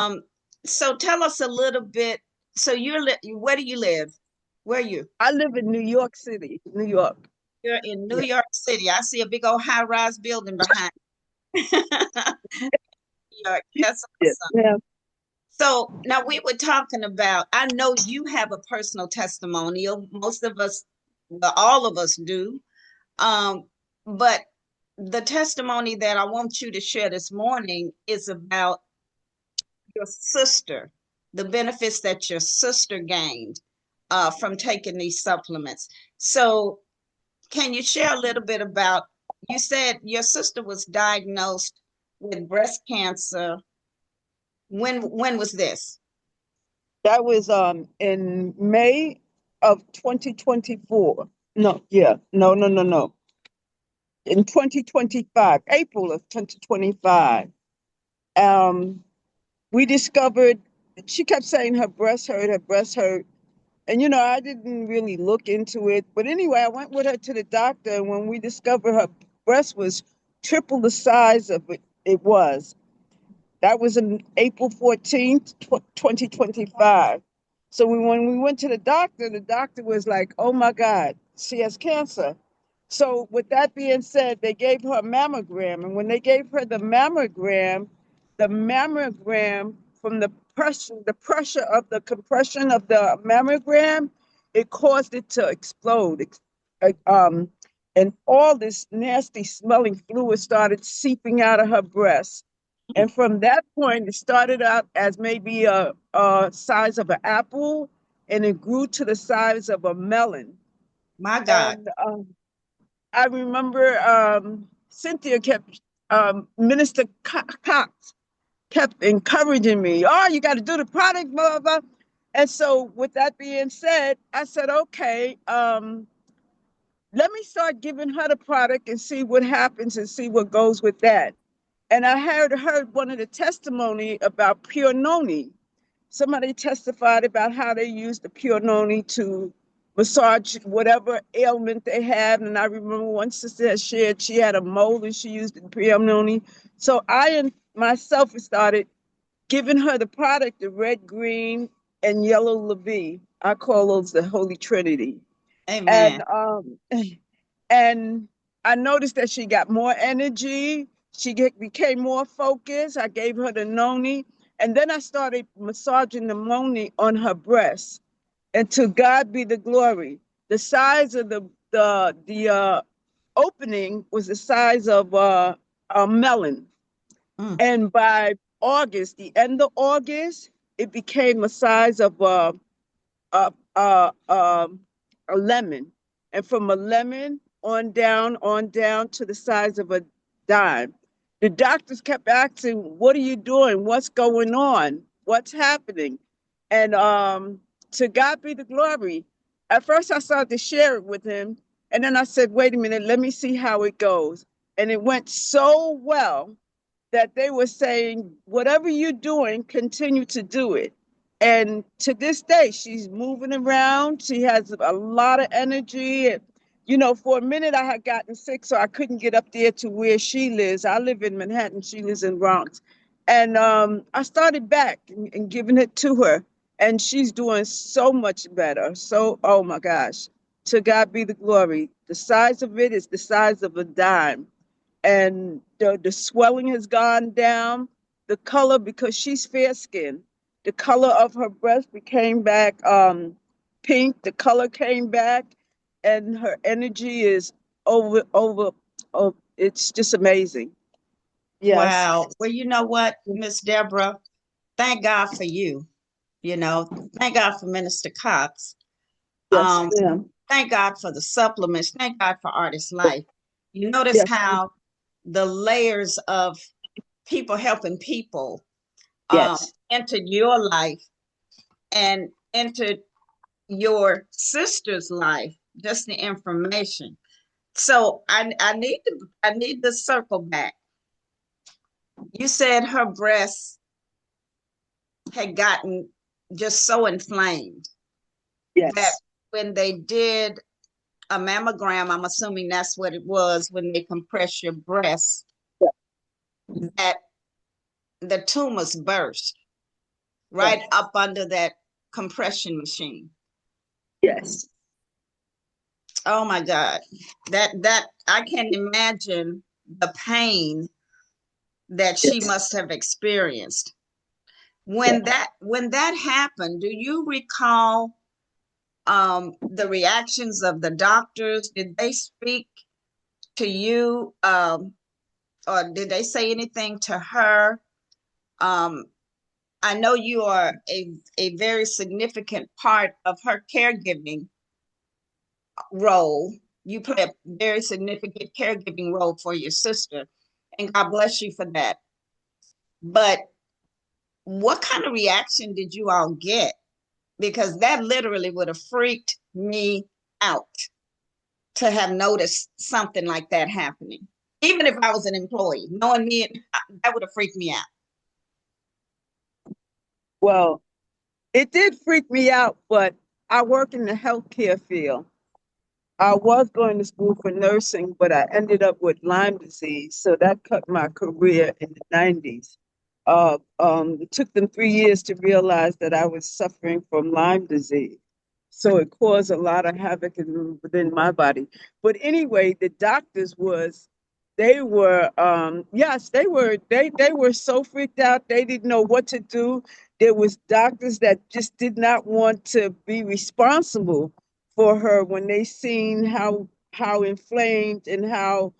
Um, so tell us a little bit. So where do you live? Where are you? I live in New York City, New York. You're in New Yeah. York City. I see a big old high-rise building behind. New York. That's Yeah. awesome. Yeah. So now we were talking about, I know you have a personal testimonial. Most of us, well, all of us do. Um, but the testimony that I want you to share this morning is about your sister, the benefits that your sister gained from taking these supplements. So, can you share a little bit about? You said your sister was diagnosed with breast cancer. When was this? That was in May of 2024. No, yeah. No, no, no, no. In 2025, April of 2025. Um, we discovered she kept saying her breast hurt, her breast hurt. And I didn't really look into it. But anyway, I went with her to the doctor, and when we discovered her breast was triple the size of it was. That was on April 14th, 2025. So when we went to the doctor was like, oh my God, she has cancer. So with that being said, they gave her a mammogram. And when they gave her the mammogram from the pressure of the compression of the mammogram, it caused it to explode. Uh, Um, and all this nasty smelling fluid started seeping out of her breast. And from that point, it started out as maybe a size of an apple, and it grew to the size of a melon. My God. And I remember Cynthia kept, Minister Cox kept encouraging me. Oh, you got to do the product, blah, blah, blah. And so, with that being said, I said, okay, let me start giving her the product and see what happens and see what goes with that. And I heard one of the testimony about pure noni. Somebody testified about how they use the pure noni to massage whatever ailment they have. And I remember one sister had shared she had a mole and she used the pure noni. So myself started giving her the product, the red, green, and yellow LaVie. I call those the Holy Trinity. Amen. And and I noticed that she got more energy. Became more focused. I gave her the noni, and then I started massaging the noni on her breast. And to God be the glory. The size of the opening was the size of a melon, Mm. and by August, the end of August, it became a size of a, a, um, a lemon, and from a lemon on down to the size of a dime. The doctors kept asking, "What are you doing? What's going on? What's happening?" And to God be the glory. At first, I started to share it with him, and then I said, "Wait a minute, let me see how it goes." And it went so well that they were saying, whatever you're doing, continue to do it. And to this day, she's moving around. She has a lot of energy. And, for a minute, I had gotten sick, so I couldn't get up there to where she lives. I live in Manhattan. She lives in Bronx. And I started back and giving it to her. And she's doing so much better. So, oh my gosh, to God be the glory. The size of it is the size of a dime, and the swelling has gone down. The color, because she's fair skinned, the color of her breast became back pink. The color came back, and her energy is over. Oh, it's just amazing. Yes, Wow. Well, you know what, Miss Deborah? Thank God for you. You know, thank God for Minister Cox. yes, Um, ma'am. thank God for the supplements. Thank God for Artist Life. You notice Yes, how the layers of people helping people yes, entered your life and entered your sister's life, just the information. So I need to circle back. You said her breasts had gotten just so inflamed that yes, when they did a mammogram, I'm assuming that's what it was when they compress your breasts, that the tumors burst. right up under that compression machine. Yes. Oh my God. That I can't imagine the pain that she Yes. must have experienced. Yes. When that happened, do you recall the reactions of the doctors? Did they speak to you, or did they say anything to her? Um, I know you are a very significant part of her caregiving role. You play a very significant caregiving role for your sister, and God bless you for that. But what kind of reaction did you all get? Because that literally would have freaked me out to have noticed something like that happening. Even if I was an employee, knowing me, that would have freaked me out. Well, it did freak me out, but I work in the healthcare field. I was going to school for nursing, but I ended up with Lyme disease. So that cut my career in the 90s. It took them 3 years to realize that I was suffering from Lyme disease. So it caused a lot of havoc within my body. But anyway, the doctors they were, yes, they were so freaked out. They didn't know what to do. There was doctors that just did not want to be responsible for her when they seen how inflamed and how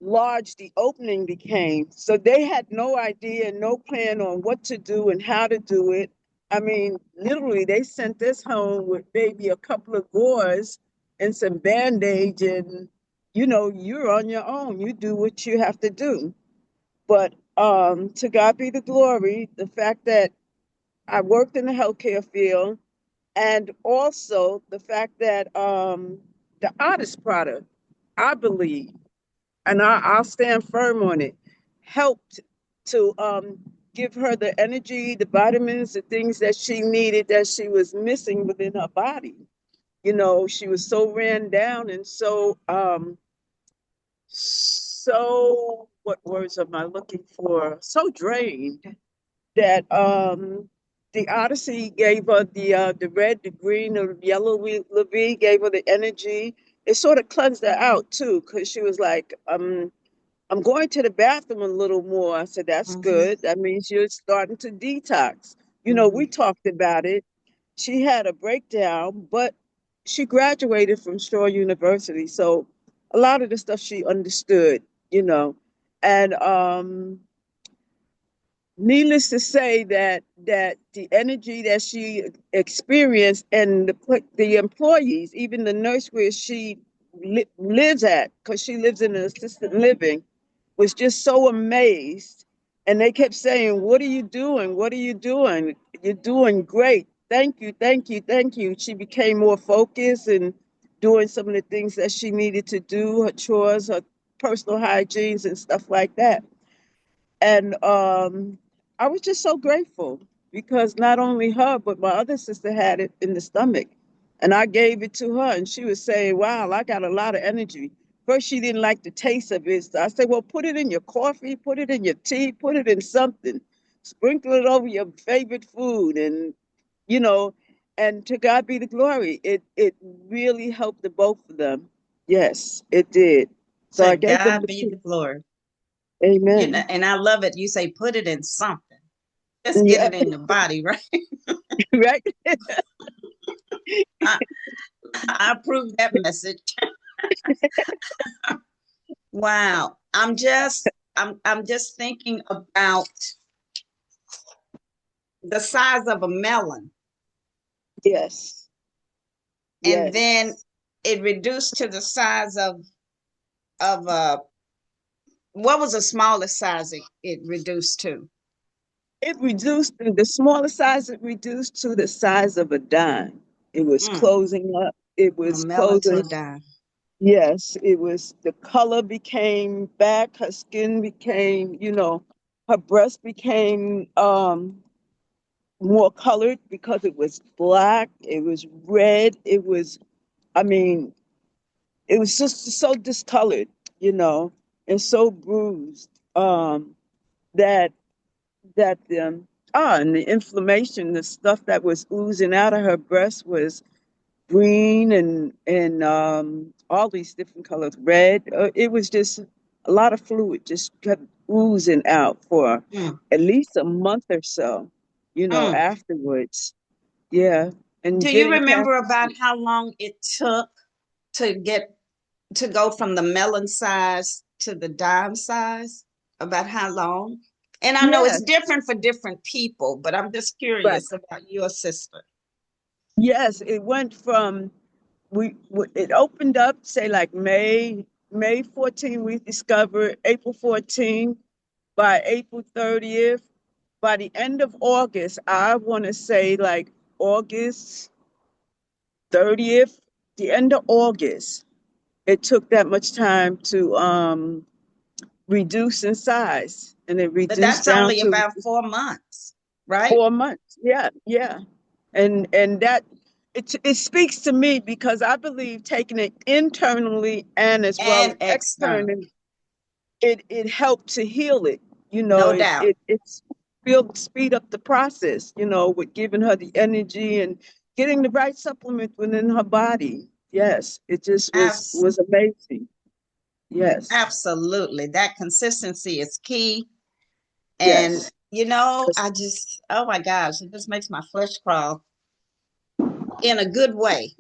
large the opening became. So they had no idea, no plan on what to do and how to do it. I mean, literally, they sent us home with maybe a couple of gauze and some bandage, and you're on your own. You do what you have to do. But to God be the glory, the fact that I worked in the healthcare field, and also the fact that the artist product, I believe, and I'll stand firm on it, helped to give her the energy, the vitamins, the things that she needed that she was missing within her body. She was so ran down and so what words am I looking for? So drained that the Odyssey gave her the red, the green, the yellow Levine gave her the energy. It sort of cleansed her out too, because she was like, I'm going to the bathroom a little more. I said, that's Mm-hmm, good. That means you're starting to detox. We mm-hmm. talked about it. She had a breakdown, but she graduated from Shaw University. So a lot of the stuff she understood, you know. And needless to say that the energy that she experienced and the employees, even the nurse where she lives at, because she lives in an assisted living, was just so amazed. And they kept saying, what are you doing? What are you doing? You're doing great. Thank you, thank you, thank you. She became more focused and doing some of the things that she needed to do, her chores, her personal hygienes and stuff like that. And I was just so grateful because not only her, but my other sister had it in the stomach. And I gave it to her, and she was saying, wow, I got a lot of energy. First, she didn't like the taste of it. So I said, well, put it in your coffee, put it in your tea, put it in something, sprinkle it over your favorite food. You know, and to God be the glory. It really helped the both of them. Yes, it did. So To I gave them God the be tea. the glory. Amen. And I love it. You say put it in something. Just get Yeah, it in the body, right? right. I, I approve that message. Wow. I'm just thinking about the size of a melon, Yes. and then Yes. it reduced to the size of what was the smallest size it reduced to? It reduced the smallest size, it reduced to the size of a dime. It was Mm, closing up. It a was melon to closing. a dime. Yes, it was the color became back, her skin became, her breast became more colored because it was black, it was red, I mean, it was just so discolored, you know, and so bruised. That that And the inflammation, the stuff that was oozing out of her breast was green and all these different colors, red. It was just a lot of fluid just kept oozing out for Mm, at least a month or so, mm. afterwards. Yeah. And Do you getting past remember about how long it took to get to go from the melon size to the dime size? About how long? And I know it's yes, different for different people, but I'm just right. curious about your sister. Yes, it went from it opened up, say like May 14 we discovered, April 14, by April 30th, by the end of August, I want to say like August 30th, the end of August, it took that much time to reduce in size, and it But reduced that's down only to about 4 months, right? 4 months. Yeah, yeah. And that it speaks to me because I believe taking it internally and as well as And external, externally, it helped to heal it. no It doubt. it it's will speed up the process, with giving her the energy and getting the right supplement within her body. Yes, it just was Abs- was amazing. Yes, Absolutely. That consistency is key. And, yes. I just, oh my gosh, it just makes my flesh crawl in a good way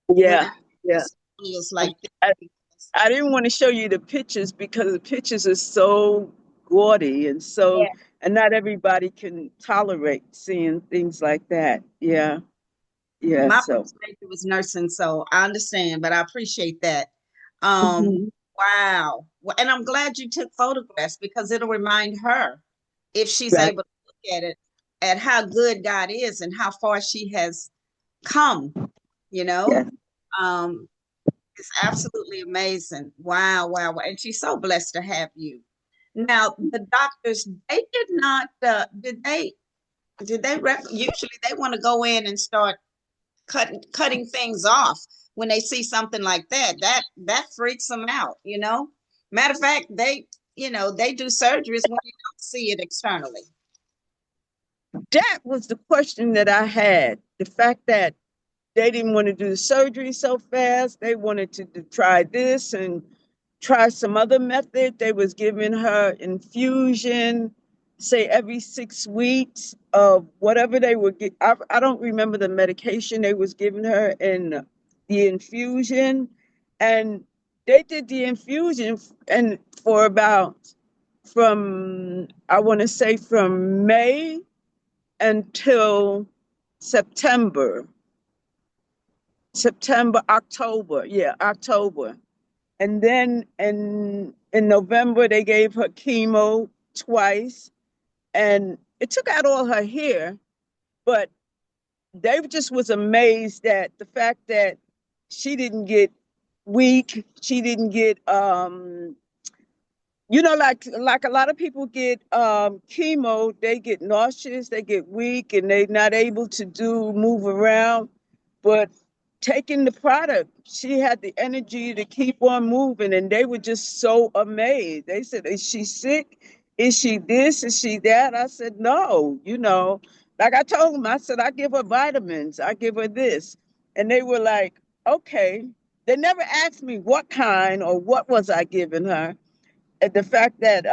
when I Yeah, hear yeah. testimonials like I, this. I didn't want to show you the pictures because the pictures are so gaudy and not everybody can tolerate seeing things like that. Yeah, yeah. My So, first major was nursing, so I understand, but I appreciate that. Um, mhm, wow. And I'm glad you took photographs because it'll remind her if she's right. able to look at it at how good God is and how far she has come, you know. Yes, Um, it's absolutely amazing. Wow, wow, wow. And she's so blessed to have you. Now, the doctors, they did not usually they want to go in and start cutting things off when they see something like that. That freaks them out. Matter of fact, they do surgeries when you don't see it externally. that was the question that I had. The fact that they didn't want to do the surgery so fast. They wanted to try this and try some other method. They was giving her infusion, say every 6 weeks of whatever they would get. I don't remember the medication they was giving her and the infusion. And they did the infusion and for about from I want to say from May until September. September, October, yeah, October. And then in November they gave her chemo twice and it took out all her hair, but they just was amazed at the fact that she didn't get weak, she didn't get like a lot of people get chemo, they get nauseous, they get weak, and they're not able to move around. But taking the product, she had the energy to keep on moving, and they were just so amazed. They said, "Is she sick? Is she this? Is she that?" I said, "No, like I told them, I said I give her vitamins, I give her this," and they were like, "Okay." They never asked me what kind or what was I giving her, and the fact that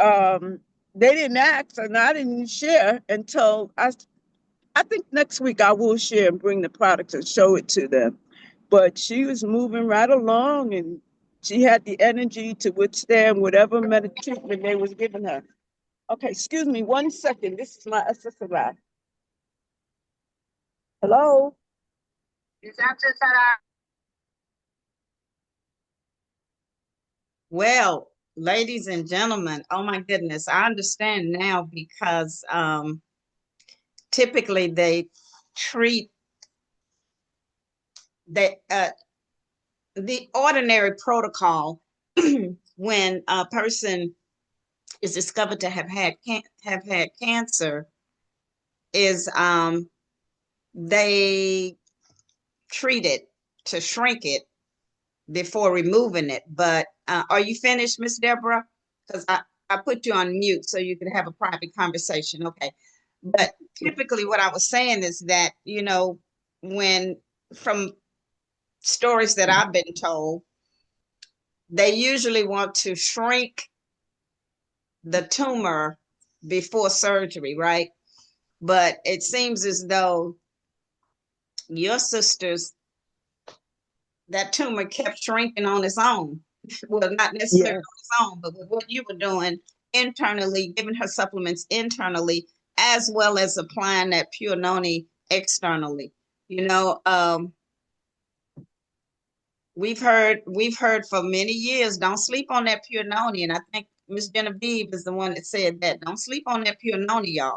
they didn't ask and I didn't share until I think next week I will share and bring the products and show it to them. But she was moving right along and she had the energy to withstand whatever treatment they was giving her. Okay, excuse me 1 second. This is my assistant. Hello? Well, ladies and gentlemen, oh my goodness, I understand now because typically they treat that the ordinary protocol when a person is discovered to have had cancer is they treat it to shrink it before removing it. But are you finished, Miss Deborah? Because I put you on mute so you can have a private conversation. Okay. But typically what I was saying is that, when from stories that I've been told, they usually want to shrink the tumor before surgery, right? But it seems as though your sister's that tumor kept shrinking on its own. Well, not necessarily Yeah. on its own, but with what you were doing internally, giving her supplements internally, as well as applying that pure noni externally. You know, we've heard for many years, don't sleep on that pure noni. And I think Miss Genevieve is the one that said that. Don't sleep on that pure noni, y'all.